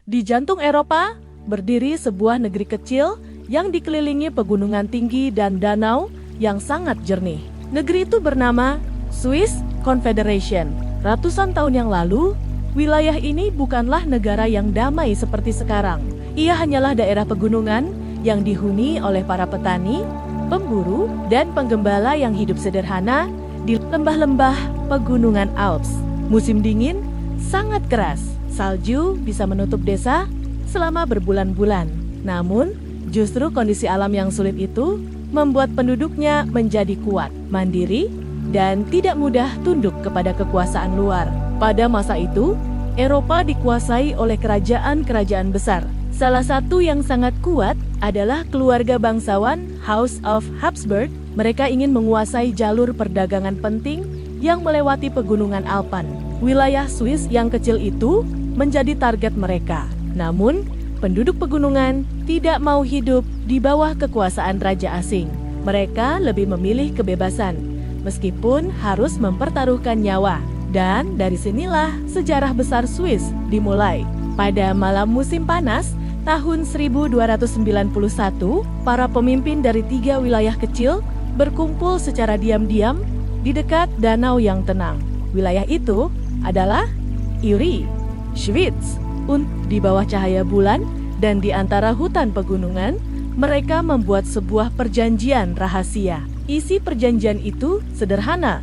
Di jantung Eropa, berdiri sebuah negeri kecil yang dikelilingi pegunungan tinggi dan danau yang sangat jernih. Negeri itu bernama Swiss Confederation. Ratusan tahun yang lalu, wilayah ini bukanlah negara yang damai seperti sekarang. Ia hanyalah daerah pegunungan yang dihuni oleh para petani, pemburu, dan penggembala yang hidup sederhana di lembah-lembah pegunungan Alps. Musim dingin sangat keras. Salju bisa menutup desa selama berbulan-bulan. Namun, justru kondisi alam yang sulit itu membuat penduduknya menjadi kuat, mandiri, dan tidak mudah tunduk kepada kekuasaan luar. Pada masa itu, Eropa dikuasai oleh kerajaan-kerajaan besar. Salah satu yang sangat kuat adalah keluarga bangsawan House of Habsburg. Mereka ingin menguasai jalur perdagangan penting yang melewati pegunungan Alpen. Wilayah Swiss yang kecil itu menjadi target mereka. Namun, penduduk pegunungan tidak mau hidup di bawah kekuasaan raja asing. Mereka lebih memilih kebebasan, meskipun harus mempertaruhkan nyawa. Dan dari sinilah sejarah besar Swiss dimulai. Pada malam musim panas, tahun 1291, para pemimpin dari 3 wilayah kecil berkumpul secara diam-diam di dekat danau yang tenang. Wilayah itu adalah Uri, Schwyz. Di bawah cahaya bulan dan di antara hutan pegunungan, mereka membuat sebuah perjanjian rahasia. Isi perjanjian itu sederhana,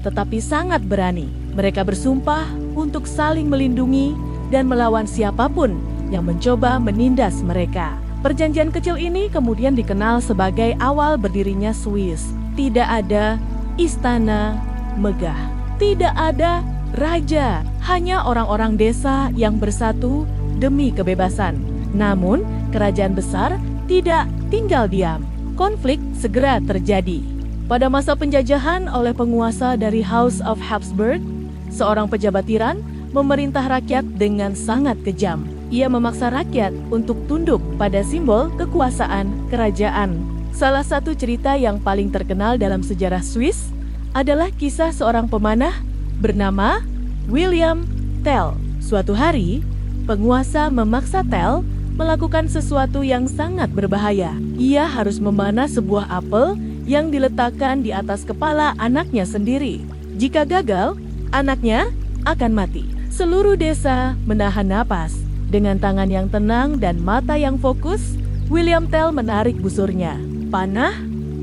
tetapi sangat berani. Mereka bersumpah untuk saling melindungi dan melawan siapapun yang mencoba menindas mereka. Perjanjian kecil ini kemudian dikenal sebagai awal berdirinya Swiss. Tidak ada istana megah, tidak ada raja, hanya orang-orang desa yang bersatu demi kebebasan. Namun, kerajaan besar tidak tinggal diam. Konflik segera terjadi. Pada masa penjajahan oleh penguasa dari House of Habsburg, seorang pejabat tiran memerintah rakyat dengan sangat kejam. Ia memaksa rakyat untuk tunduk pada simbol kekuasaan kerajaan. Salah satu cerita yang paling terkenal dalam sejarah Swiss adalah kisah seorang pemanah bernama William Tell. Suatu hari, penguasa memaksa Tell melakukan sesuatu yang sangat berbahaya. Ia harus memanah sebuah apel yang diletakkan di atas kepala anaknya sendiri. Jika gagal, anaknya akan mati. Seluruh desa menahan napas. Dengan tangan yang tenang dan mata yang fokus, William Tell menarik busurnya. Panah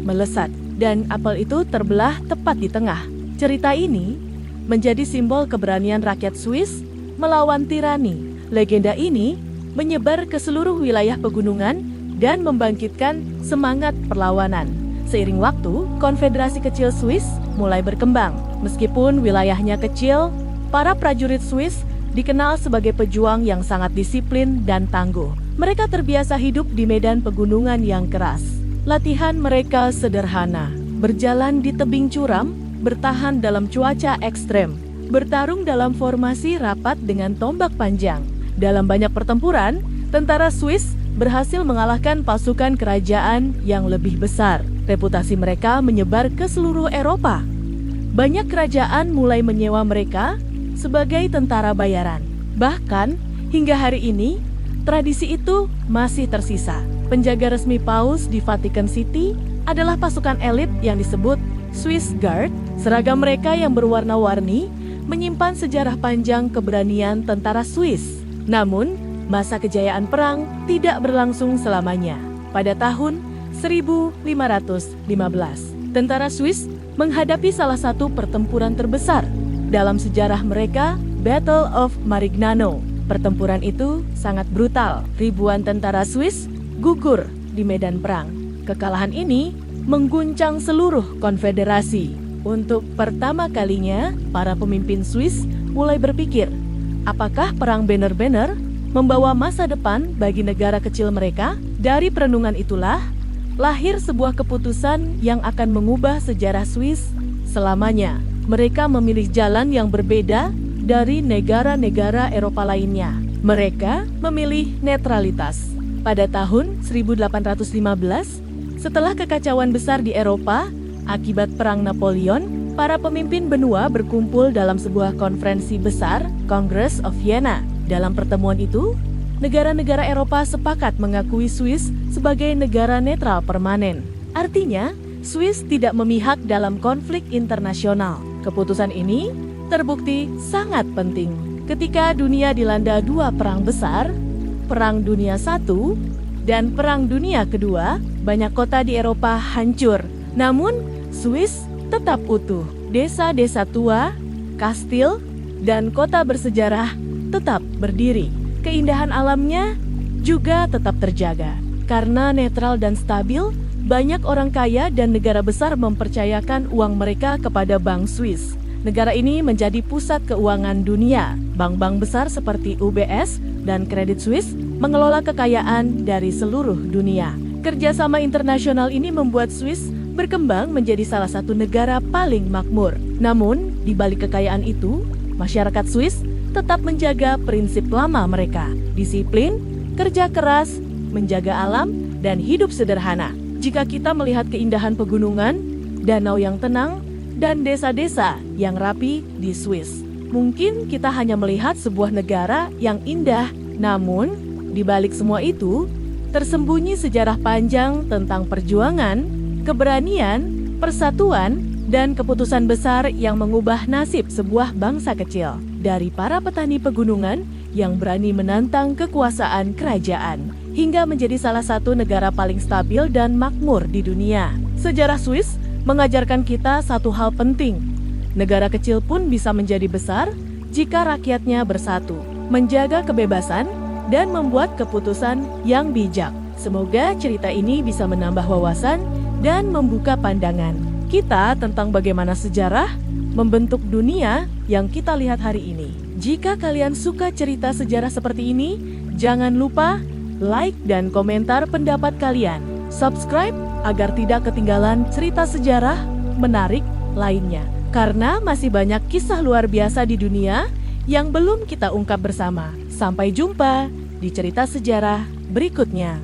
melesat dan apel itu terbelah tepat di tengah. Cerita ini menjadi simbol keberanian rakyat Swiss melawan tirani. Legenda ini menyebar ke seluruh wilayah pegunungan dan membangkitkan semangat perlawanan. Seiring waktu, konfederasi kecil Swiss mulai berkembang. Meskipun wilayahnya kecil, para prajurit Swiss dikenal sebagai pejuang yang sangat disiplin dan tangguh. Mereka terbiasa hidup di medan pegunungan yang keras. Latihan mereka sederhana, berjalan di tebing curam, bertahan dalam cuaca ekstrem, bertarung dalam formasi rapat dengan tombak panjang. Dalam banyak pertempuran, tentara Swiss berhasil mengalahkan pasukan kerajaan yang lebih besar. Reputasi mereka menyebar ke seluruh Eropa. Banyak kerajaan mulai menyewa mereka sebagai tentara bayaran. Bahkan hingga hari ini, tradisi itu masih tersisa. Penjaga resmi Paus di Vatican City adalah pasukan elit yang disebut Swiss Guard. Seragam mereka yang berwarna-warni menyimpan sejarah panjang keberanian tentara Swiss. Namun, masa kejayaan perang tidak berlangsung selamanya. Pada tahun 1515, tentara Swiss menghadapi salah satu pertempuran terbesar dalam sejarah mereka, Battle of Marignano. Pertempuran itu sangat brutal. Ribuan tentara Swiss gugur di medan perang. Kekalahan ini mengguncang seluruh konfederasi. Untuk pertama kalinya, para pemimpin Swiss mulai berpikir, apakah perang benar-benar membawa masa depan bagi negara kecil mereka? Dari perenungan itulah, lahir sebuah keputusan yang akan mengubah sejarah Swiss selamanya. Mereka memilih jalan yang berbeda dari negara-negara Eropa lainnya. Mereka memilih netralitas. Pada tahun 1815, setelah kekacauan besar di Eropa akibat Perang Napoleon, para pemimpin benua berkumpul dalam sebuah konferensi besar, Congress of Vienna. Dalam pertemuan itu, negara-negara Eropa sepakat mengakui Swiss sebagai negara netral permanen. Artinya, Swiss tidak memihak dalam konflik internasional. Keputusan ini terbukti sangat penting ketika dunia dilanda dua perang besar, Perang Dunia I dan Perang Dunia Kedua. Banyak kota di Eropa hancur, namun Swiss tetap utuh. Desa-desa tua, kastil, dan kota bersejarah tetap berdiri. Keindahan alamnya juga tetap terjaga. Karena netral dan stabil, banyak orang kaya dan negara besar mempercayakan uang mereka kepada Bank Swiss. Negara ini menjadi pusat keuangan dunia. Bank-bank besar seperti UBS dan Credit Suisse mengelola kekayaan dari seluruh dunia. Kerjasama internasional ini membuat Swiss berkembang menjadi salah satu negara paling makmur. Namun, di balik kekayaan itu, masyarakat Swiss tetap menjaga prinsip lama mereka: disiplin, kerja keras, menjaga alam, dan hidup sederhana. Jika kita melihat keindahan pegunungan, danau yang tenang, dan desa-desa yang rapi di Swiss, mungkin kita hanya melihat sebuah negara yang indah. Namun, di balik semua itu, tersembunyi sejarah panjang tentang perjuangan, keberanian, persatuan, dan keputusan besar yang mengubah nasib sebuah bangsa kecil. Dari para petani pegunungan yang berani menantang kekuasaan kerajaan, hingga menjadi salah satu negara paling stabil dan makmur di dunia. Sejarah Swiss mengajarkan kita satu hal penting. Negara kecil pun bisa menjadi besar jika rakyatnya bersatu, menjaga kebebasan, dan membuat keputusan yang bijak. Semoga cerita ini bisa menambah wawasan dan membuka pandangan kita tentang bagaimana sejarah membentuk dunia yang kita lihat hari ini. Jika kalian suka cerita sejarah seperti ini, jangan lupa like dan komentar pendapat kalian. Subscribe agar tidak ketinggalan cerita sejarah menarik lainnya. Karena masih banyak kisah luar biasa di dunia yang belum kita ungkap bersama. Sampai jumpa di cerita sejarah berikutnya.